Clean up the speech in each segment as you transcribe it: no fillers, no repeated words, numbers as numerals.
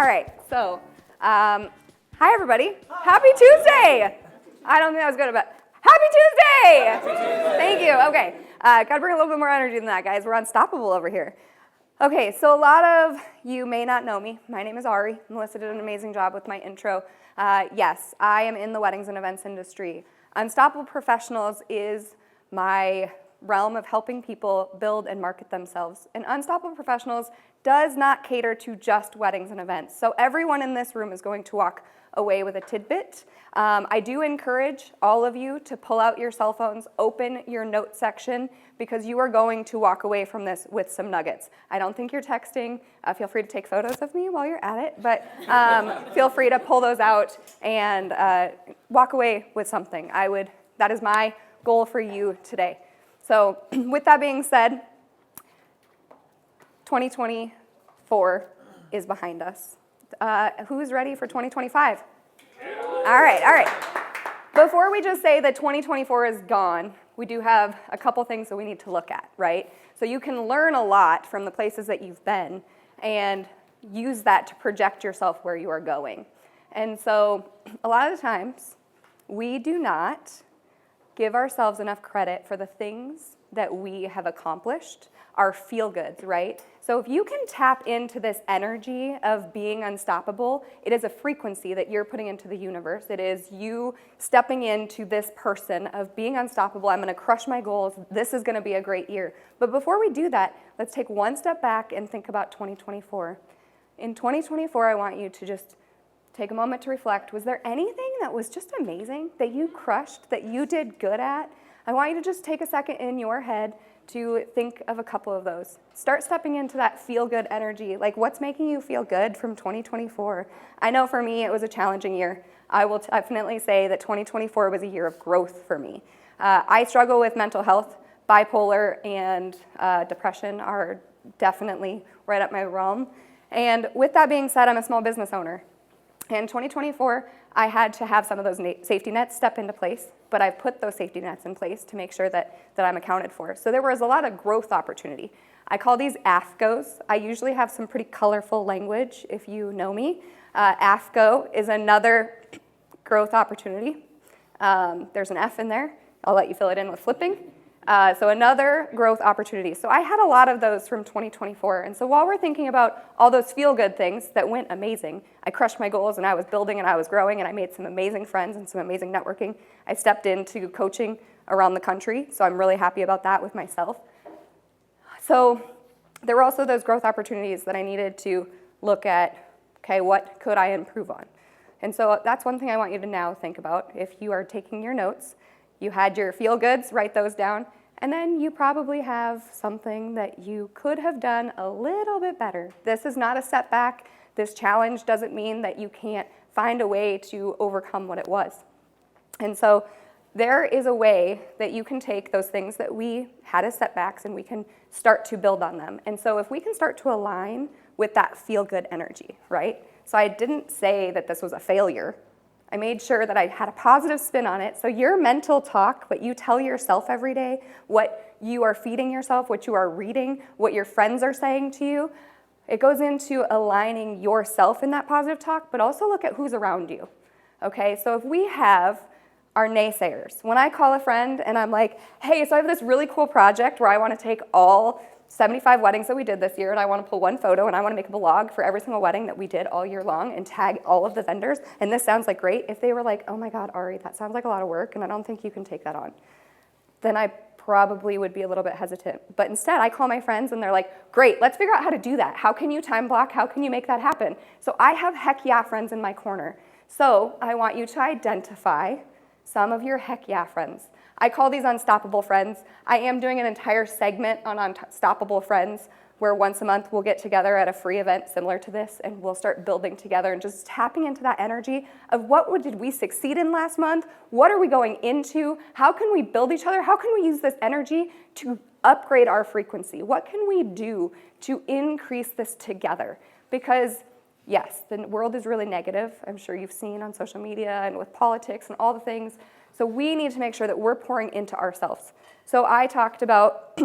All right, so hi everybody. Happy Tuesday. I don't think I was good about Happy Tuesday. Thank you. Okay, got to bring a little bit more energy than that, guys. We're unstoppable over here. Okay, so a lot of you may not know me. My name is Ari. Melissa did an amazing job with my intro. Yes, I am in the weddings and events industry. Unstoppable Professionals is my realm of helping people build and market themselves. And Unstoppable Professionals does not cater to just weddings and events. So everyone in this room is going to walk away with a tidbit. I do encourage all of you to pull out your cell phones, open your note section, because you are going to walk away from this with some nuggets. I don't think you're texting. Feel free to take photos of me while you're at it, but feel free to pull those out and walk away with something. That is my goal for you today. So with that being said, 2024 is behind us. Who's ready for 2025? All right. Before we just say that 2024 is gone, we do have a couple things that we need to look at, right? So you can learn a lot from the places that you've been and use that to project yourself where you are going. And so a lot of the times, we do not give ourselves enough credit for the things that we have accomplished, our feel-goods, right? So if you can tap into this energy of being unstoppable, it is a frequency that you're putting into the universe. It is you stepping into this person of being unstoppable. I'm going to crush my goals. This is going to be a great year. But before we do that, let's take one step back and think about 2024. In 2024, I want you to just take a moment to reflect. Was there anything that was just amazing that you crushed, that you did good at? I want you to just take a second in your head to think of a couple of those. Start stepping into that feel-good energy. Like, what's making you feel good from 2024? I know for me, it was a challenging year. I will definitely say that 2024 was a year of growth for me. I struggle with mental health. Bipolar and depression are definitely right up my realm. And with that being said, I'm a small business owner. In 2024, I had to have some of those safety nets step into place, but I've put those safety nets in place to make sure that I'm accounted for. So there was a lot of growth opportunity. I call these AFGOs. I usually have some pretty colorful language if you know me. AFGO is another growth opportunity. There's an F in there. I'll let you fill it in with flipping. So another growth opportunity. So I had a lot of those from 2024. And so while we're thinking about all those feel-good things that went amazing, I crushed my goals and I was building and I was growing and I made some amazing friends and some amazing networking. I stepped into coaching around the country, so I'm really happy about that with myself. So there were also those growth opportunities that I needed to look at, okay, what could I improve on? And so that's one thing I want you to now think about. If you are taking your notes, you had your feel-goods, write those down, and then you probably have something that you could have done a little bit better. This is not a setback. This challenge doesn't mean that you can't find a way to overcome what it was. And so there is a way that you can take those things that we had as setbacks and we can start to build on them. And so if we can start to align with that feel-good energy, right? So I didn't say that this was a failure. I made sure that I had a positive spin on it. So your mental talk, what you tell yourself every day, what you are feeding yourself, what you are reading, what your friends are saying to you, it goes into aligning yourself in that positive talk, but also look at who's around you. Okay, so if we have our naysayers, when I call a friend and I'm like, hey, so I have this really cool project where I want to take all 75 weddings that we did this year, and I want to pull one photo, and I want to make a blog for every single wedding that we did all year long and tag all of the vendors, and this sounds like great. If they were like, oh my God, Ari, that sounds like a lot of work, and I don't think you can take that on, then I probably would be a little bit hesitant. But instead, I call my friends, and they're like, great, let's figure out how to do that. How can you time block? How can you make that happen? So I have heck yeah friends in my corner. So I want you to identify some of your heck yeah friends. I call these unstoppable friends. I am doing an entire segment on unstoppable friends where once a month we'll get together at a free event similar to this and we'll start building together and just tapping into that energy of did we succeed in last month? What are we going into? How can we build each other? How can we use this energy to upgrade our frequency? What can we do to increase this together? Because yes, the world is really negative. I'm sure you've seen on social media and with politics and all the things. So we need to make sure that we're pouring into ourselves. So I talked about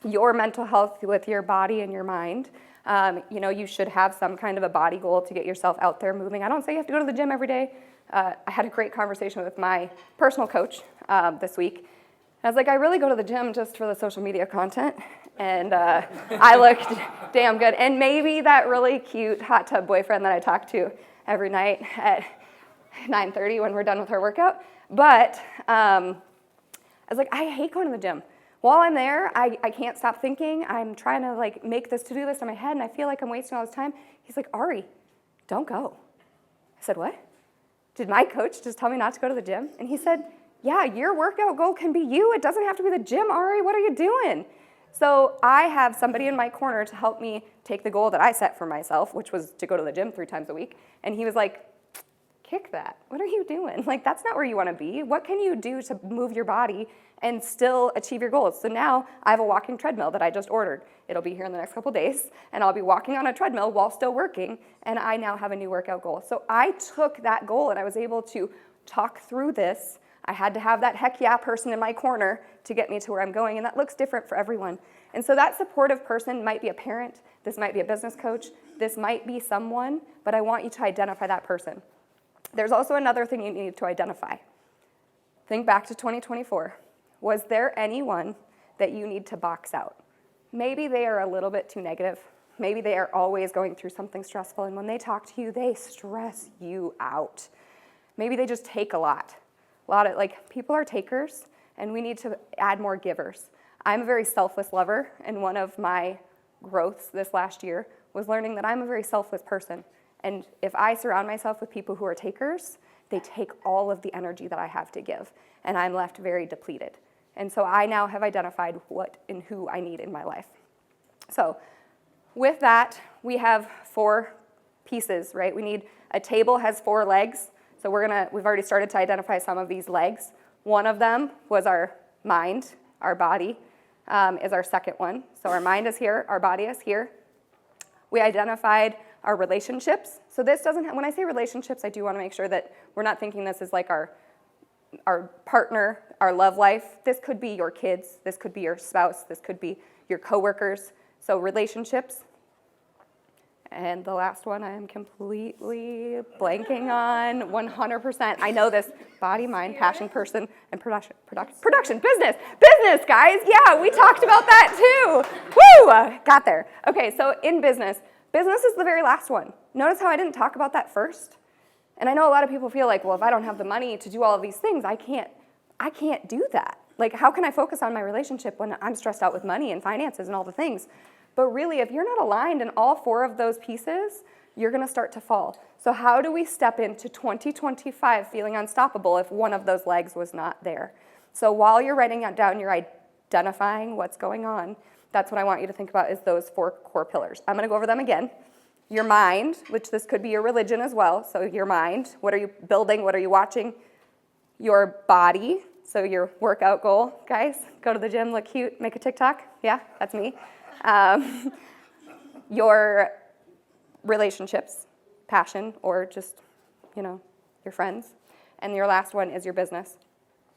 your mental health with your body and your mind. You should have some kind of a body goal to get yourself out there moving. I don't say you have to go to the gym every day. I had a great conversation with my personal coach this week. I was like, I really go to the gym just for the social media content, and I looked damn good. And maybe that really cute hot tub boyfriend that I talk to every night at 9:30 when we're done with our workout. But I was like, I hate going to the gym. While I'm there, I can't stop thinking. I'm trying to make this to-do list in my head, and I feel like I'm wasting all this time. He's like, Ari, don't go. I said, what? Did my coach just tell me not to go to the gym? And he said, yeah, your workout goal can be you. It doesn't have to be the gym, Ari. What are you doing? So I have somebody in my corner to help me take the goal that I set for myself, which was to go to the gym 3 times a week. And he was like, kick that. What are you doing? That's not where you want to be. What can you do to move your body and still achieve your goals? So now I have a walking treadmill that I just ordered. It'll be here in the next couple days, and I'll be walking on a treadmill while still working, and I now have a new workout goal. So I took that goal, and I was able to talk through this. I had to have that heck yeah person in my corner to get me to where I'm going, and that looks different for everyone. And so that supportive person might be a parent, this might be a business coach, this might be someone, but I want you to identify that person. There's also another thing you need to identify. Think back to 2024. Was there anyone that you need to box out? Maybe they are a little bit too negative. Maybe they are always going through something stressful, and when they talk to you, they stress you out. Maybe they just take a lot. People are takers, and we need to add more givers. I'm a very selfless lover, and one of my growths this last year was learning that I'm a very selfless person. And if I surround myself with people who are takers, they take all of the energy that I have to give, and I'm left very depleted. And so I now have identified what and who I need in my life. So with that, we have 4 pieces, right? We need a table has 4 legs. So we've already started to identify some of these legs. One of them was our mind, our body is our second one. So our mind is here, our body is here. We identified our relationships. So this doesn't, when I say relationships, I do want to make sure that we're not thinking this is like our partner, our love life. This could be your kids, this could be your spouse, this could be your coworkers. So relationships. And the last one I am completely blanking on 100%. I know this: body, mind, passion, person, and production, business, guys. Yeah, we talked about that too. Woo, got there. Okay, so in business is the very last one. Notice how I didn't talk about that first? And I know a lot of people feel like, well, if I don't have the money to do all of these things, I can't do that. How can I focus on my relationship when I'm stressed out with money and finances and all the things? But really, if you're not aligned in all 4 of those pieces, you're going to start to fall. So how do we step into 2025 feeling unstoppable if one of those legs was not there? So while you're writing it down, you're identifying what's going on. That's what I want you to think about is those 4 core pillars. I'm going to go over them again. Your mind, which this could be your religion as well. So your mind, what are you building? What are you watching? Your body, so your workout goal. Guys, go to the gym, look cute, make a TikTok. Yeah, that's me. Your relationships, passion, or just, your friends. And your last one is your business.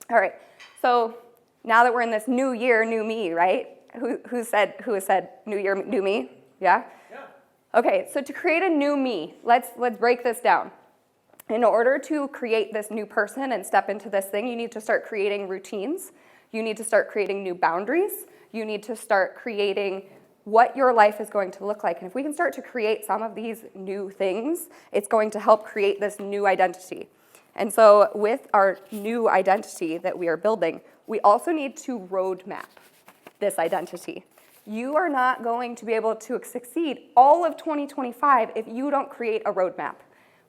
All right, so now that we're in this new year, new me, right? Who has said new year, new me? Yeah? Yeah. Okay, so to create a new me, let's break this down. In order to create this new person and step into this thing, you need to start creating routines. You need to start creating new boundaries. You need to start creating what your life is going to look like. And if we can start to create some of these new things, it's going to help create this new identity. And so with our new identity that we are building, we also need to roadmap this identity. You are not going to be able to succeed all of 2025 if you don't create a roadmap.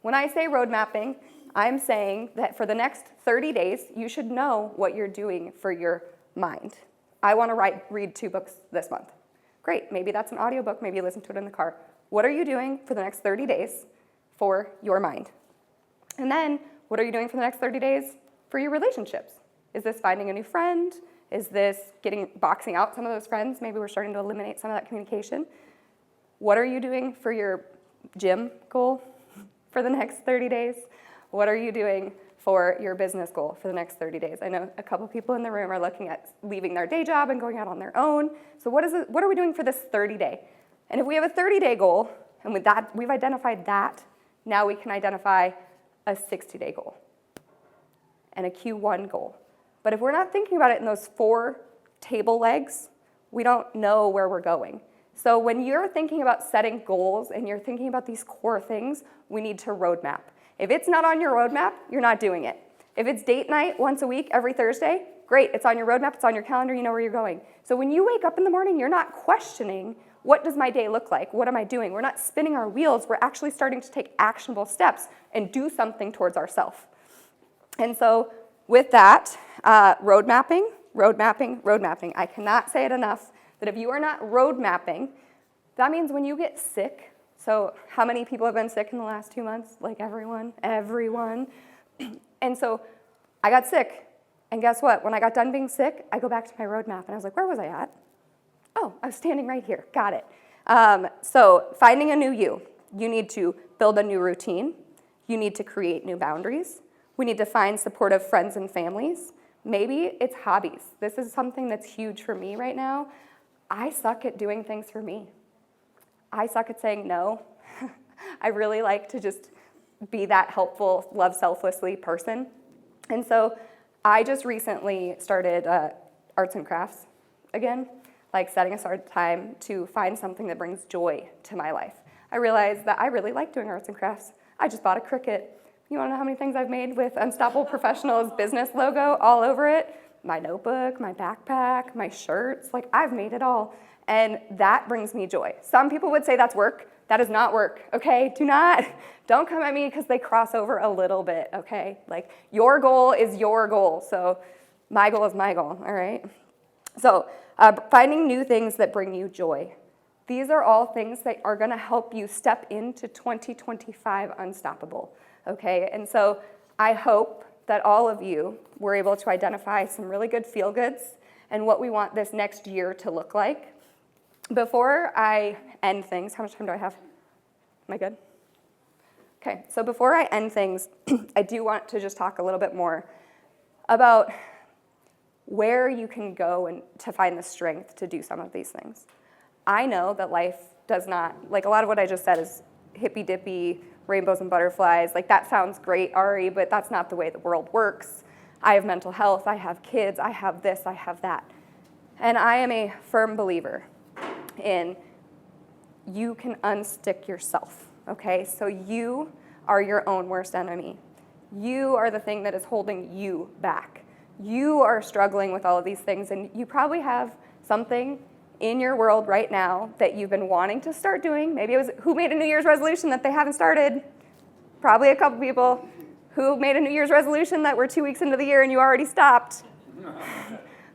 When I say road mapping, I'm saying that for the next 30 days, you should know what you're doing for your mind. I want to read 2 books this month. Great, maybe that's an audiobook, maybe you listen to it in the car. What are you doing for the next 30 days for your mind? And then, what are you doing for the next 30 days for your relationships? Is this finding a new friend? Is this boxing out some of those friends? Maybe we're starting to eliminate some of that communication. What are you doing for your gym goal for the next 30 days? What are you doing for your business goal for the next 30 days? I know a couple people in the room are looking at leaving their day job and going out on their own. So what are we doing for this 30 day? And if we have a 30-day goal, and with that, we've identified that, now we can identify a 60-day goal and a Q1 goal. But if we're not thinking about it in those 4 table legs, we don't know where we're going. So when you're thinking about setting goals and you're thinking about these core things, we need to roadmap. If it's not on your roadmap, you're not doing it. If it's date night once a week, every Thursday, great, it's on your roadmap, it's on your calendar, you know where you're going. So when you wake up in the morning, you're not questioning, what does my day look like? What am I doing? We're not spinning our wheels, we're actually starting to take actionable steps and do something towards ourselves. And so with that, road mapping. I cannot say it enough that if you are not road mapping, that means when you get sick, so how many people have been sick in the last 2 months? Like everyone. And so I got sick, and guess what? When I got done being sick, I go back to my road map, and I was like, where was I at? Oh, I was standing right here, got it. So finding a new you need to build a new routine, you need to create new boundaries, we need to find supportive friends and families. Maybe it's hobbies. This is something that's huge for me right now. I suck at doing things for me. I suck at saying no. I really like to just be that helpful, love selflessly person. And so I just recently started arts and crafts again, like setting aside time to find something that brings joy to my life. I realized that I really like doing arts and crafts. I just bought a Cricut. You want to know how many things I've made with Unstoppable Professionals business logo all over it? My notebook, my backpack, my shirts, like I've made it all. And that brings me joy. Some people would say that's work. That is not work, okay? Don't come at me because they cross over a little bit, okay? Like your goal is your goal, so my goal is my goal, all right? So finding new things that bring you joy. These are all things that are gonna help you step into 2025 unstoppable, okay? And so I hope that all of you were able to identify some really good feel-goods and what we want this next year to look like. Before I end things, how much time do I have? Am I good? Okay, so before I end things, I do want to just talk a little bit more about where you can go and to find the strength to do some of these things. I know that life does not, like a lot of what I just said is hippy-dippy, rainbows and butterflies. Like that sounds great, Ari, but that's not the way the world works. I have mental health, I have kids, I have this, I have that. And I am a firm believer in you can unstick yourself, okay? So you are your own worst enemy. You are the thing that is holding you back. You are struggling with all of these things, and you probably have something in your world right now that you've been wanting to start doing. Maybe it was who made a New Year's resolution that they haven't started? Probably a couple people. Who made a New Year's resolution that we're 2 weeks into the year and you already stopped?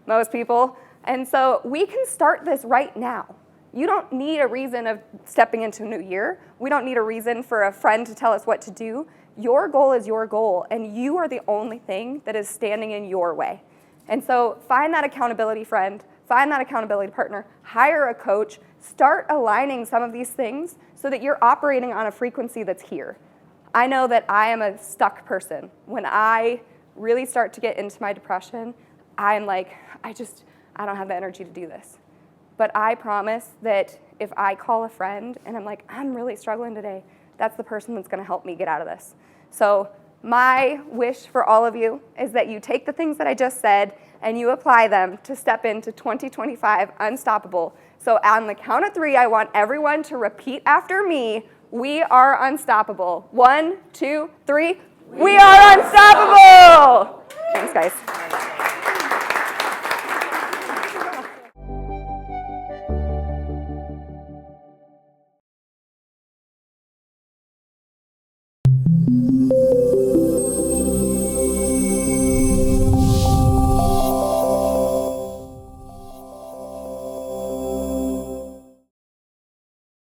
Most people. And so we can start this right now. You don't need a reason of stepping into a new year. We don't need a reason for a friend to tell us what to do. Your goal is your goal, and you are the only thing that is standing in your way. And so find that accountability friend, find that accountability partner, hire a coach, start aligning some of these things so that you're operating on a frequency that's here. I know that I am a stuck person. When I really start to get into my depression, I'm like, I don't have the energy to do this. But I promise that if I call a friend and I'm like, I'm really struggling today, that's the person that's gonna help me get out of this. So my wish for all of you is that you take the things that I just said and you apply them to step into 2025 unstoppable. So on the count of 3, I want everyone to repeat after me. We are unstoppable. 1, 2, 3. We are unstoppable! Thanks, guys.